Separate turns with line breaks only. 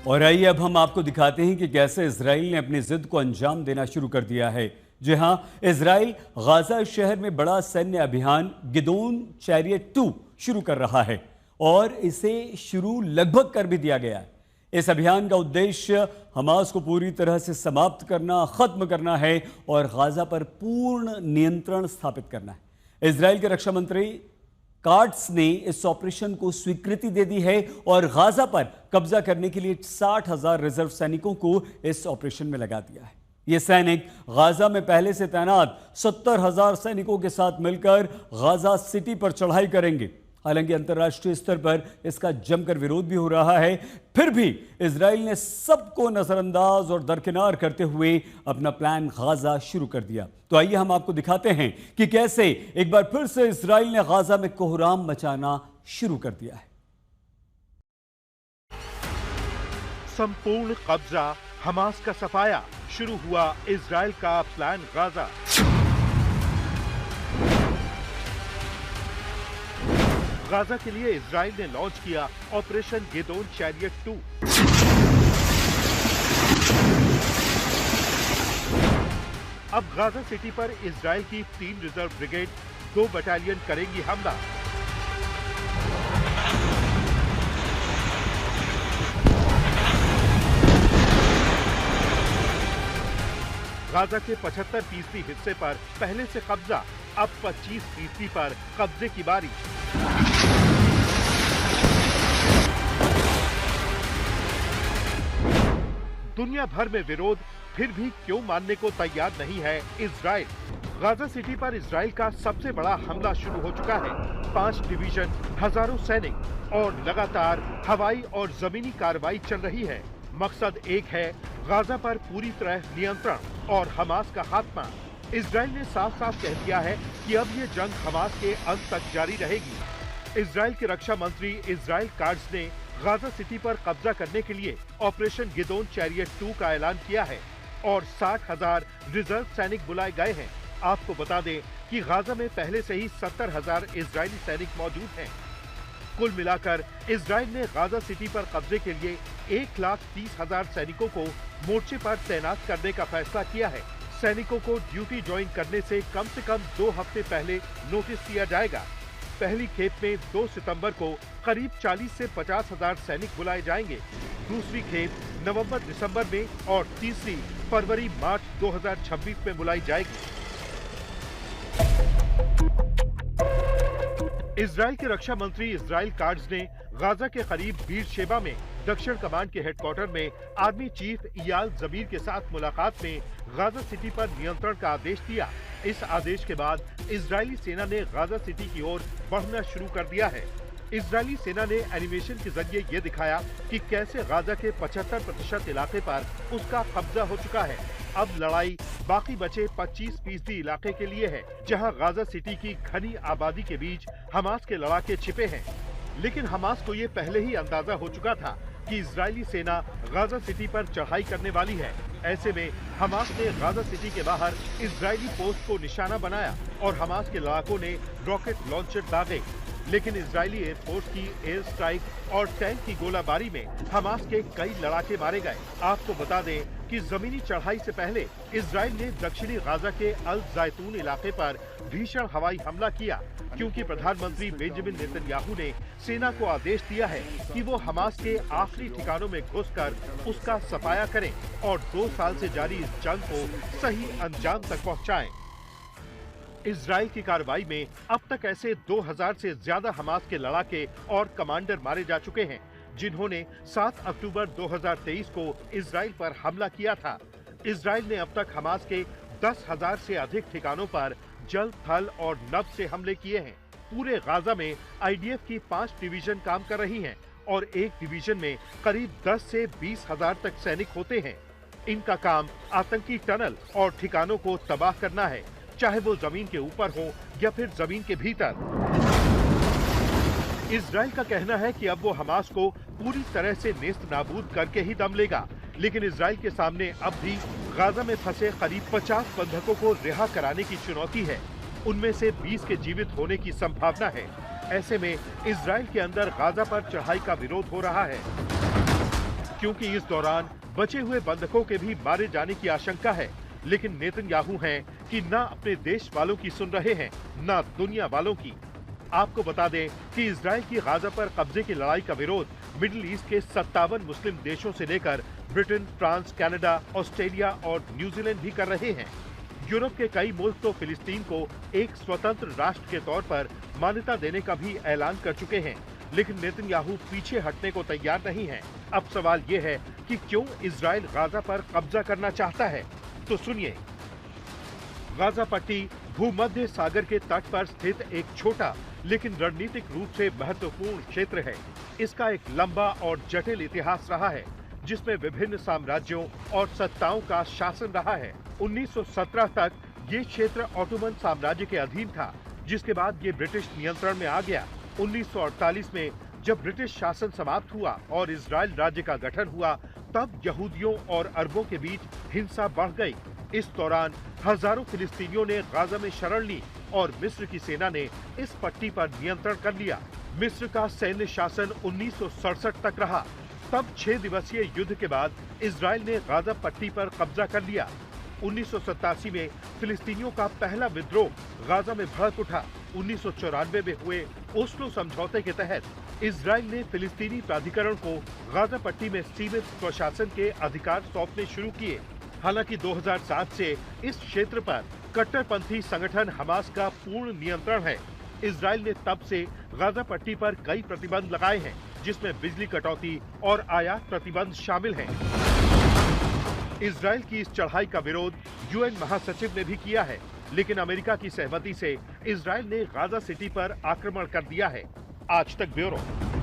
और आइए अब हम आपको दिखाते हैं कि कैसे इजराइल ने अपनी जिद को अंजाम देना शुरू कर दिया है। जी हां, इजराइल गाजा शहर में बड़ा सैन्य अभियान गिदोन चैरियट 2 शुरू कर रहा है और इसे शुरू लगभग कर भी दिया गया है। इस अभियान का उद्देश्य हमास को पूरी तरह से समाप्त करना, खत्म करना है और गाजा पर पूर्ण नियंत्रण स्थापित करना है। इजराइल के रक्षा मंत्री कार्ट्स ने इस ऑपरेशन को स्वीकृति दे दी है और गाजा पर कब्जा करने के लिए 60,000 रिजर्व सैनिकों को इस ऑपरेशन में लगा दिया है। ये सैनिक गाजा में पहले से तैनात 70,000 सैनिकों के साथ मिलकर गाजा सिटी पर चढ़ाई करेंगे। हालांकि अंतर्राष्ट्रीय स्तर पर इसका जमकर विरोध भी हो रहा है, फिर भी इजराइल ने सबको नजरअंदाज और दरकिनार करते हुए अपना प्लान गाजा शुरू कर दिया। तो आइए हम आपको दिखाते हैं कि कैसे एक बार फिर से इजराइल ने गाजा में कोहराम मचाना शुरू कर दिया है।
संपूर्ण कब्जा, हमास का सफाया, शुरू हुआ इजराइल का प्लान गाजा। गाजा के लिए इजराइल ने लॉन्च किया ऑपरेशन गिदोन चैरियट 2। अब गाजा सिटी पर इजराइल की 3 रिजर्व ब्रिगेड, 2 बटालियन करेंगी हमला। गाजा के 75% हिस्से पर पहले से कब्जा, अब 25% पर कब्जे की बारी। दुनिया भर में विरोध, फिर भी क्यों मानने को तैयार नहीं है इजराइल। गाजा सिटी पर इजराइल का सबसे बड़ा हमला शुरू हो चुका है। 5 डिवीजन, हजारों सैनिक और लगातार हवाई और जमीनी कार्रवाई चल रही है। मकसद एक है, गाजा पर पूरी तरह नियंत्रण और हमास का खात्मा। इजराइल ने साफ साफ कह दिया है कि अब ये जंग हमास के अंत तक जारी रहेगी। इजराइल के रक्षा मंत्री इजराइल कार्ट्स ने गाजा सिटी पर कब्जा करने के लिए ऑपरेशन गिदोन चैरियट 2 का ऐलान किया है और 60,000 रिजर्व सैनिक बुलाए गए हैं। आपको बता दें कि गाजा में पहले से ही 70,000 इजरायली सैनिक मौजूद हैं। कुल मिलाकर इजराइल ने गाजा सिटी पर कब्जे के लिए 1,30,000 सैनिकों को मोर्चे पर तैनात करने का फैसला किया है। सैनिकों को ड्यूटी ज्वाइन करने से कम 2 हफ्ते पहले नोटिस दिया जाएगा। पहली खेप में 2 सितंबर को करीब 40 से 50,000 सैनिक बुलाए जाएंगे। दूसरी खेप नवंबर-दिसंबर में और तीसरी फरवरी-मार्च 2026 में बुलाई जाएगी। इजराइल के रक्षा मंत्री इजराइल कार्ट्स ने गाजा के करीब बीरशेबा में दक्षिण कमांड के हेडक्वार्टर में आर्मी चीफ इयाल जमीर के साथ मुलाकात में गाजा सिटी पर नियंत्रण का आदेश दिया। इस आदेश के बाद इजरायली सेना ने गाजा सिटी की ओर बढ़ना शुरू कर दिया है। इजरायली सेना ने एनिमेशन के जरिए ये दिखाया कि कैसे गाजा के 75% इलाके पर उसका कब्जा हो चुका है। अब लड़ाई बाकी बचे 25% इलाके के लिए है, जहां गाजा सिटी की घनी आबादी के बीच हमास के लड़ाके छिपे हैं। लेकिन हमास को ये पहले ही अंदाजा हो चुका था कि इजरायली सेना गाजा सिटी पर चढ़ाई करने वाली है। ऐसे में हमास ने गाजा सिटी के बाहर इजरायली पोस्ट को निशाना बनाया और हमास के लड़ाकों ने रॉकेट लॉन्चर दागे। लेकिन इजरायली एयरफोर्स की एयर स्ट्राइक और टैंक की गोलाबारी में हमास के कई लड़ाके मारे गए। आपको बता दें कि जमीनी चढ़ाई से पहले इजराइल ने दक्षिणी गाजा के अल जैतून इलाके पर भीषण हवाई हमला किया, क्योंकि प्रधानमंत्री बेंजामिन नेतन्याहू ने सेना को आदेश दिया है कि वो हमास के आखिरी ठिकानों में घुसकर उसका सफाया करें और 2 साल से जारी इस जंग को सही अंजाम तक पहुंचाएं। इजराइल की कार्रवाई में अब तक ऐसे 2000 से ज्यादा हमास के लड़ाके और कमांडर मारे जा चुके हैं, जिन्होंने 7 अक्टूबर 2023 को इजराइल पर हमला किया था। इजराइल ने अब तक हमास के 10,000 से अधिक ठिकानों पर जल, थल और नभ से हमले किए हैं। पूरे गाजा में आईडीएफ की 5 डिवीजन काम कर रही हैं और एक डिवीजन में करीब 10 से 20,000 तक सैनिक होते हैं। इनका काम आतंकी टनल और ठिकानों को तबाह करना है, चाहे वो जमीन के ऊपर हो या फिर जमीन के भीतर। इजराइल का कहना है कि अब वो हमास को पूरी तरह से नेस्त नाबूद करके ही दम लेगा, लेकिन इजराइल के सामने अब भी गाजा में फंसे करीब 50 बंधकों को रिहा कराने की चुनौती है। उनमें से 20 के जीवित होने की संभावना है। ऐसे में इजराइल के अंदर गाजा पर चढ़ाई का विरोध हो रहा है। क्योंकि इस दौरान बचे हुए बंधकों के भी मारे जाने की आशंका है। लेकिन नेतन्याहू हैं कि ना अपने देश वालों की सुन रहे हैं, ना दुनिया वालों की। आपको बता दें कि इजराइल की गाजा पर कब्जे की लड़ाई का विरोध मिडिल ईस्ट के 57 मुस्लिम देशों से लेकर ब्रिटेन, फ्रांस, कनाडा, ऑस्ट्रेलिया और न्यूजीलैंड भी कर रहे हैं। यूरोप के कई मुल्क तो फिलिस्तीन को एक स्वतंत्र राष्ट्र के तौर पर मान्यता देने का भी ऐलान कर चुके हैं, लेकिन नेतन्याहू पीछे हटने को तैयार नहीं है। अब सवाल ये है कि क्यों इजराइल गाजा पर कब्जा करना चाहता है, तो सुनिए। गाजा पट्टी भूमध्य सागर के तट पर स्थित एक छोटा लेकिन रणनीतिक रूप से महत्वपूर्ण क्षेत्र है। इसका एक लंबा और जटिल इतिहास रहा है, जिसमें विभिन्न साम्राज्यों और सत्ताओं का शासन रहा है। 1917 तक ये क्षेत्र ऑटोमन साम्राज्य के अधीन था, जिसके बाद ये ब्रिटिश नियंत्रण में आ गया। 1948 में जब ब्रिटिश शासन समाप्त हुआ और इजराइल राज्य का गठन हुआ, तब यहूदियों और अरबों के बीच हिंसा बढ़ गई। इस दौरान हजारों फिलिस्तीनियों ने गाजा में शरण ली और मिस्र की सेना ने इस पट्टी पर नियंत्रण कर लिया। मिस्र का सैन्य शासन 1967 तक रहा। तब 6 दिवसीय युद्ध के बाद इजराइल ने गाजा पट्टी पर कब्जा कर लिया। 1987 में फिलिस्तीनियों का पहला विद्रोह गाजा में भड़क उठा। 1994 में हुए ओस्लो समझौते के तहत इजराइल ने फिलिस्तीनी प्राधिकरण को गाजा पट्टी में सीमित प्रशासन के अधिकार सौंपने शुरू किए। हालांकि 2007 से इस क्षेत्र पर कट्टरपंथी संगठन हमास का पूर्ण नियंत्रण है। इजराइल ने तब से गाजा पट्टी पर कई प्रतिबंध लगाए हैं, जिसमें बिजली कटौती और आयात प्रतिबंध शामिल हैं। इजराइल की इस चढ़ाई का विरोध यूएन महासचिव ने भी किया है, लेकिन अमेरिका की सहमति से इजराइल ने गाजा सिटी पर आक्रमण कर दिया है। आज तक ब्यूरो।